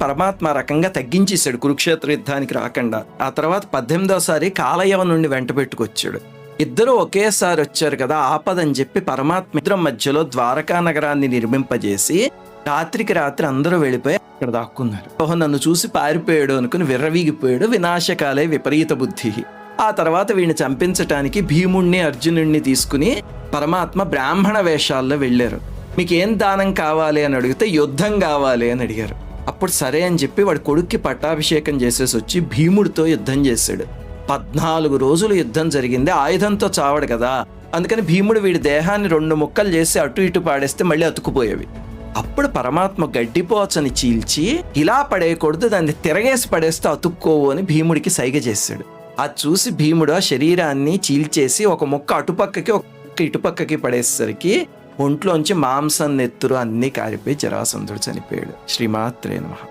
పరమాత్మ రకంగా తగ్గించేశాడు కురుక్షేత్ర యుద్ధానికి రాకుండా. ఆ తర్వాత 18వసారి కాలయవ నుండి వెంట పెట్టుకొచ్చాడు. ఇద్దరు ఒకేసారి వచ్చారు కదా, ఆపదని చెప్పి పరమాత్మ ఇద్దరం మధ్యలో ద్వారకా నగరాన్ని నిర్మింపజేసి రాత్రికి రాత్రి అందరూ వెళ్ళిపోయి అక్కడ దాక్కున్నారు. ఓహో, నన్ను చూసి పారిపోయాడు అనుకుని విర్రవీగిపోయాడు. వినాశకాలే విపరీత బుద్ధి. ఆ తర్వాత వీడిని చంపించటానికి భీముణ్ణి అర్జునుణ్ణి తీసుకుని పరమాత్మ బ్రాహ్మణ వేషాల్లో వెళ్ళారు. మీకేం దానం కావాలి అని అడిగితే యుద్ధం కావాలి అని అడిగారు. అప్పుడు సరే అని చెప్పి వాడి కొడుక్కి పట్టాభిషేకం చేసేసి వచ్చి భీముడితో యుద్ధం చేశాడు. 14 రోజులు యుద్ధం జరిగింది. ఆయుధంతో చావడు కదా, అందుకని భీముడు వీడి దేహాన్ని 2 ముక్కలు చేసి అటు ఇటు పాడేస్తే మళ్ళీ అతుకుపోయేవి. అప్పుడు పరమాత్మ గడ్డిపోచని చీల్చి ఇలా పడేయకూడదు, దాన్ని తిరగేసి పడేస్తే అతుక్కోవు అని భీముడికి సైగ చేశాడు. అది చూసి భీముడు ఆ శరీరాన్ని చీల్చేసి ఒక ముక్క అటుపక్కకి ఒక ముక్క ఇటుపక్కకి పడేసరికి ఒంట్లోంచి మాంసం నెత్తురు అన్నీ కారిపోయి జరాసంధుడు చనిపోయాడు. శ్రీమాత్రే నమః.